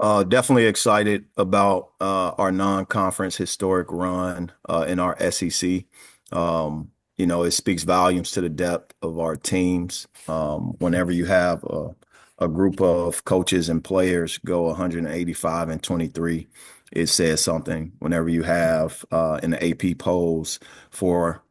Definitely excited about our non-conference historic run in our SEC. It speaks volumes to the depth of our teams. Whenever you have a group of coaches and players go 185 and 23, it says something. Whenever you have in the AP polls for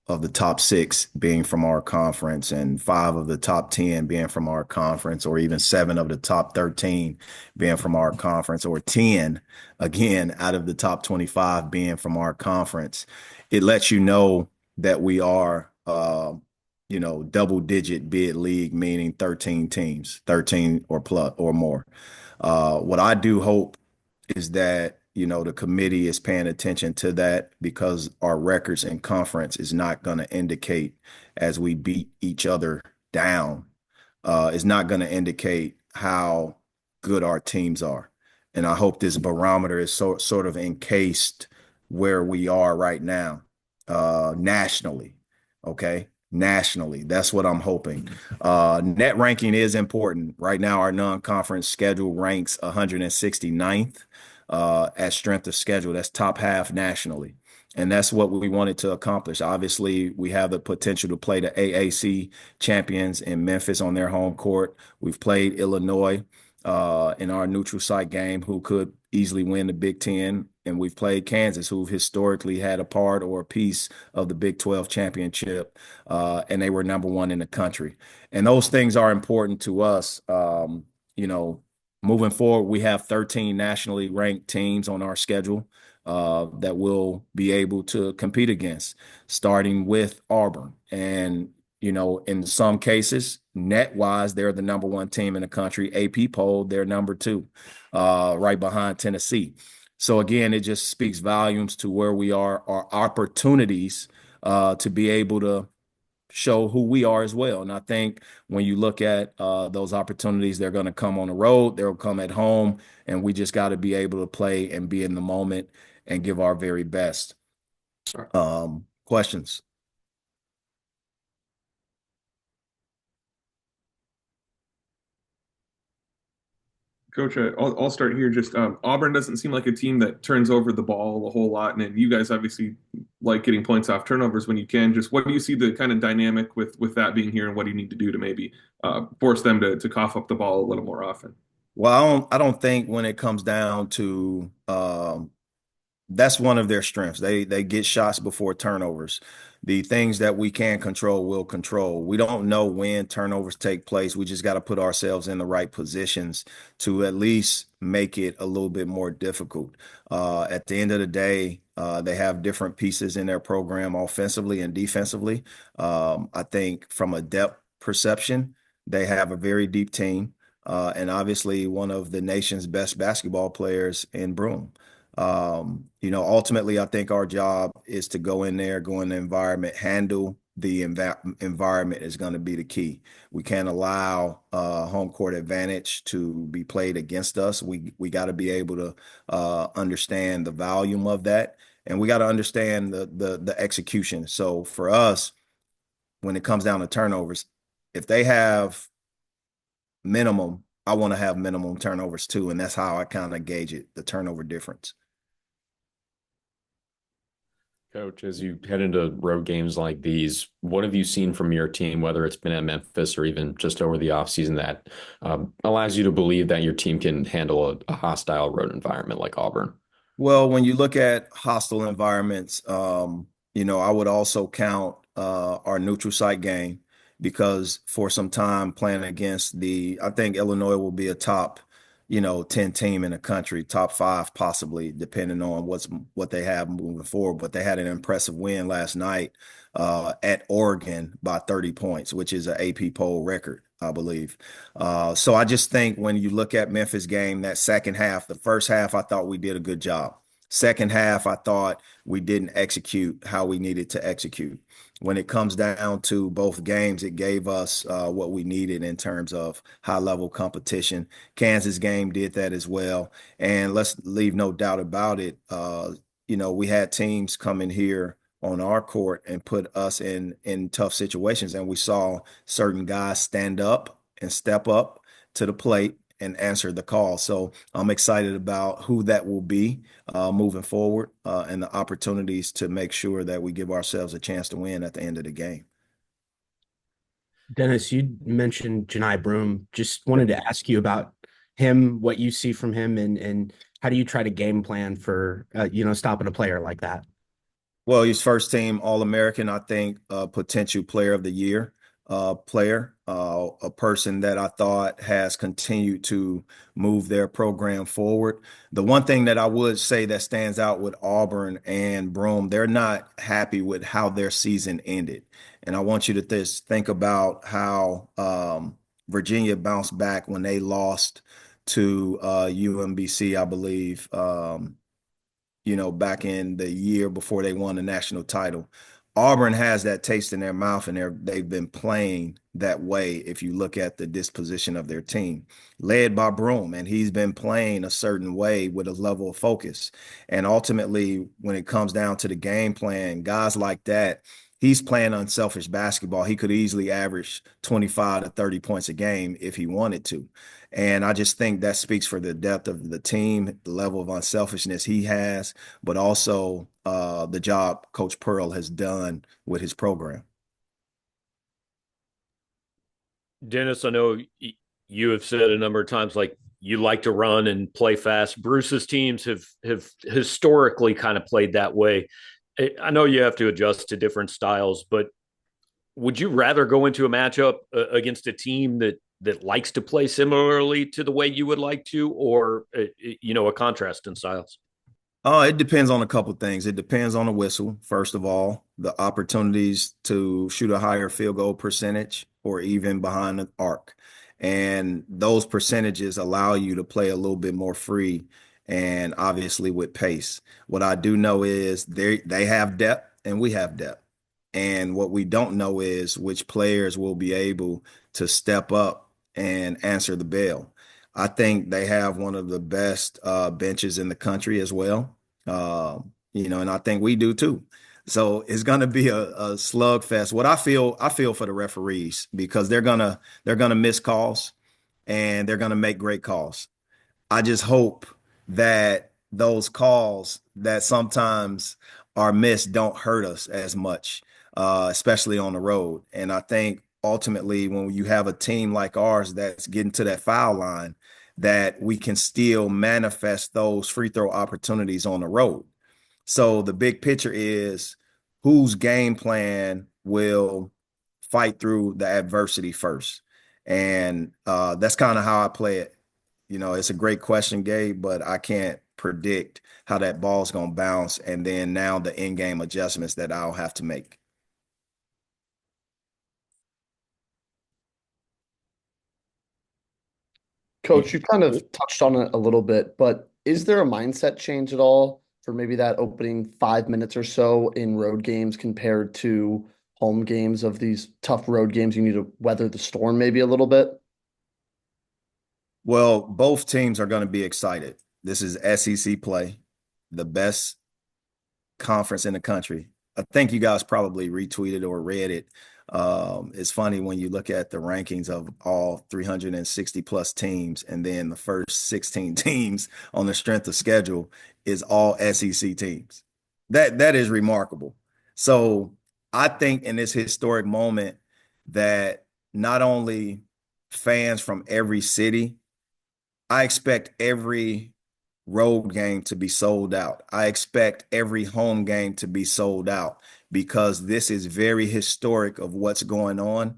of the top six being from our conference and five of the top 10 being from our conference, or even seven of the top 13 being from our conference, or 10 again out of the top 25 being from our conference, it lets you know that we are, double digit bid league, meaning 13 teams, 13 or plus or more. What I do hope is that the committee is paying attention to that, because our records in conference is not going to indicate, as we beat each other down, is not going to indicate how good our teams are. And I hope this barometer is sort of encased where we are right now, nationally. Okay. Nationally. That's what I'm hoping. Net ranking is important. Right now, our non-conference schedule ranks 169th at strength of schedule. That's top half nationally. And that's what we wanted to accomplish. Obviously, we have the potential to play the AAC champions in Memphis on their home court. We've played Illinois in our neutral site game, who could easily win the Big Ten. And we've played Kansas, who've historically had a part or a piece of the Big 12 championship, and they were number one in the country. And those things are important to us. Moving forward, we have 13 nationally ranked teams on our schedule that we'll be able to compete against, starting with Auburn. And, in some cases, net wise, they're the number one team in the country. AP poll, they're number two, right behind Tennessee. So again, it just speaks volumes to where we are, our opportunities to be able to show who we are as well. And I think when you look at those opportunities, they're going to come on the road, they'll come at home, and we just got to be able to play and be in the moment and give our very best. Questions? Coach, I'll start here. Just Auburn doesn't seem like a team that turns over the ball a whole lot, and then you guys obviously like getting points off turnovers when you can. Just what do you see the kind of dynamic with that being here, and what do you need to do to maybe force them to cough up the ball a little more often? Well, I don't think when it comes down to that's one of their strengths. They get shots before turnovers. The things that we can control, will control. We don't know when turnovers take place. We just got to put ourselves in the right positions to at least make it a little bit more difficult. At the end of the day, they have different pieces in their program, offensively and defensively. I think from a depth perception, they have a very deep team, and obviously one of the nation's best basketball players in Broome. Ultimately, I think our job is to go in there, go in the environment, handle the environment is going to be the key. We can't allow home court advantage to be played against us. We got to be able to understand the volume of that, and we got to understand the execution. So for us, when it comes down to turnovers, if they have minimum, I want to have minimum turnovers too, and that's how I kind of gauge it, the turnover difference. Coach, as you head into road games like these, what have you seen from your team, whether it's been at Memphis or even just over the offseason, that allows you to believe that your team can handle a hostile road environment like Auburn? Well, when you look at hostile environments, I would also count our neutral site game, because for some time playing against I think Illinois will be a top, 10 team in the country, top five possibly, depending on what they have moving forward. But they had an impressive win last night at Oregon by 30 points, which is an AP poll record, I believe. So I just think when you look at Memphis game, that second half, the first half, I thought we did a good job. Second half, I thought we didn't execute how we needed to execute. When it comes down to both games, it gave us what we needed in terms of high level competition. Kansas game did that as well. And let's leave no doubt about it. We had teams come in here on our court and put us in tough situations. And we saw certain guys stand up and step up to the plate and answer the call. So I'm excited about who that will be moving forward and the opportunities to make sure that we give ourselves a chance to win at the end of the game. Dennis, you mentioned Janai Broom. Just wanted to ask you about him, what you see from him, and how do you try to game plan for stopping a player like that? Well, he's first team All-American, I think, potential player of the year player, a person that I thought has continued to move their program forward. The one thing that I would say that stands out with Auburn and Broome, they're not happy with how their season ended. And I want you to think about how Virginia bounced back when they lost to UMBC, I believe. Back in the year before they won the national title. Auburn has that taste in their mouth, and they've been playing that way if you look at the disposition of their team, led by Broome, and he's been playing a certain way with a level of focus. And ultimately, when it comes down to the game plan, guys like that, he's playing unselfish basketball. He could easily average 25 to 30 points a game if he wanted to. And I just think that speaks for the depth of the team, the level of unselfishness he has, but also the job Coach Pearl has done with his program. Dennis, I know you have said a number of times, like, you like to run and play fast. Bruce's teams have historically kind of played that way. I know you have to adjust to different styles, but would you rather go into a matchup against a team that likes to play similarly to the way you would like to, or a contrast in styles? It depends on a couple of things. It depends on the whistle, first of all, the opportunities to shoot a higher field goal percentage or even behind the arc. And those percentages allow you to play a little bit more free and obviously with pace. What I do know is they have depth and we have depth. And what we don't know is which players will be able to step up and answer the bell. I think they have one of the best benches in the country as well. And I think we do too. So it's going to be a slugfest. What I feel for the referees, because they're gonna miss calls and they're gonna make great calls. I just hope that those calls that sometimes are missed don't hurt us as much, especially on the road. And I think ultimately, when you have a team like ours that's getting to that foul line, that we can still manifest those free throw opportunities on the road. So the big picture is whose game plan will fight through the adversity first. And that's kind of how I play it. It's a great question, Gabe, but I can't predict how that ball's going to bounce. And then now the in-game adjustments that I'll have to make. Coach, you kind of touched on it a little bit, but is there a mindset change at all for maybe that opening 5 minutes or so in road games compared to home games of these tough road games? You need to weather the storm maybe a little bit. Well, both teams are going to be excited. This is SEC play, the best conference in the country. I think you guys probably retweeted or read it. It's funny when you look at the rankings of all 360 plus teams, and then the first 16 teams on the strength of schedule is all SEC teams. That is remarkable. So I think in this historic moment that not only fans from every city, I expect every road game to be sold out. I expect every home game to be sold out because this is very historic of what's going on.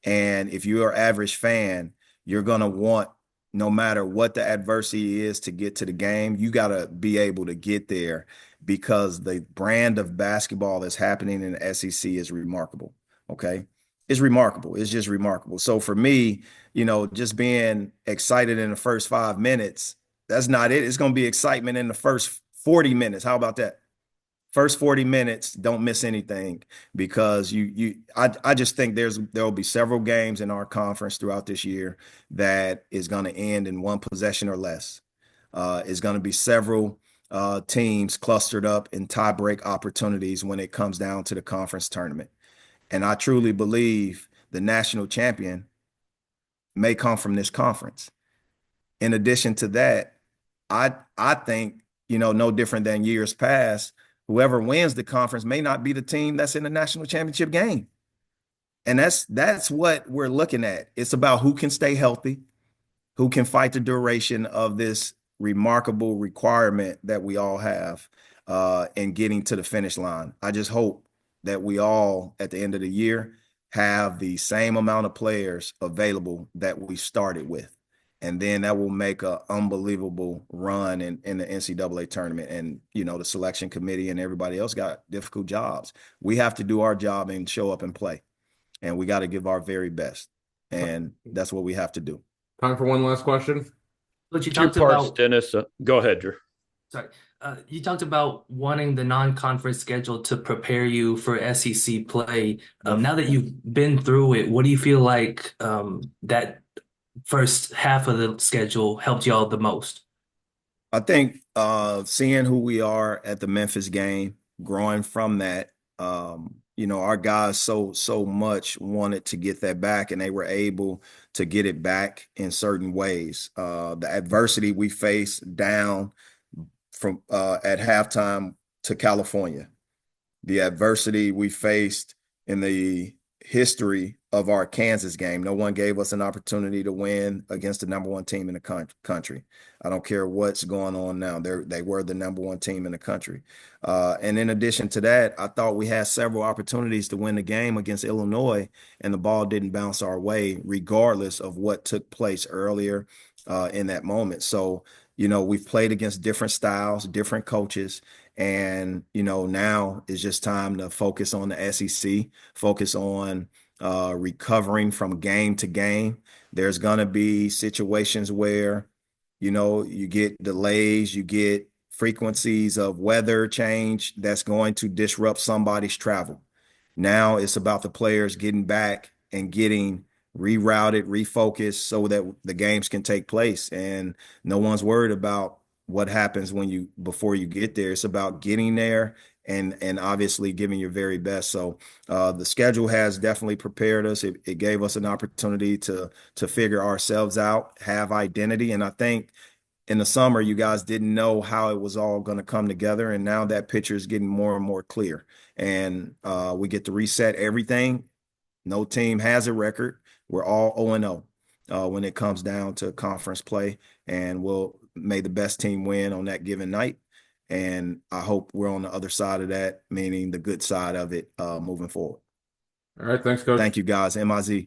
And if you're an average fan, you're going to want, no matter what the adversity is to get to the game, you got to be able to get there because the brand of basketball that's happening in the SEC is remarkable. Okay. It's remarkable. It's just remarkable. So for me, just being excited in the first 5 minutes, that's not it. It's going to be excitement in the first 40 minutes. How about that? First 40 minutes, don't miss anything because I just think there'll be several games in our conference throughout this year that is going to end in one possession or less. It's going to be several teams clustered up in tie-break opportunities when it comes down to the conference tournament. And I truly believe the national champion may come from this conference. in addition to that, I think, no different than years past, whoever wins the conference may not be the team that's in the national championship game. And that's what we're looking at. It's about who can stay healthy, who can fight the duration of this remarkable requirement that we all have in getting to the finish line. I just hope that we all, at the end of the year, have the same amount of players available that we started with. And then that will make an unbelievable run in the NCAA tournament. And, the selection committee and everybody else got difficult jobs. We have to do our job and show up and play. And we got to give our very best. And that's what we have to do. Time for one last question. But you Two talked parts, about Dennis. Go ahead, Drew. sorry. You talked about wanting the non-conference schedule to prepare you for SEC play. Now that you've been through it, what do you feel like that first half of the schedule helped y'all the most? I think seeing who we are at the Memphis game, growing from that, our guys so much wanted to get that back, and they were able to get it back in certain ways. The adversity we faced down from at halftime to California, the adversity we faced in the history of our Kansas game. No one gave us an opportunity to win against the number one team in the country. I don't care what's going on now. They were the number one team in the country. And in addition to that, I thought we had several opportunities to win the game against Illinois, and the ball didn't bounce our way, regardless of what took place earlier in that moment. So, we've played against different styles, different coaches. And, now it's just time to focus on the SEC, focus on recovering from game to game. There's going to be situations where, you get delays, you get frequencies of weather change that's going to disrupt somebody's travel. Now it's about the players getting back and getting rerouted, refocused so that the games can take place. And no one's worried about what happens before you get there. It's about getting there and obviously giving your very best. So the schedule has definitely prepared us. It gave us an opportunity to figure ourselves out, have identity. And I think in the summer, you guys didn't know how it was all going to come together. And now that picture is getting more and more clear. And we get to reset everything. No team has a record. We're all 0-0 when it comes down to conference play. And may the best team win on that given night. And I hope we're on the other side of that, meaning the good side of it moving forward. All right. Thanks, Coach. Thank you, guys. MIZ.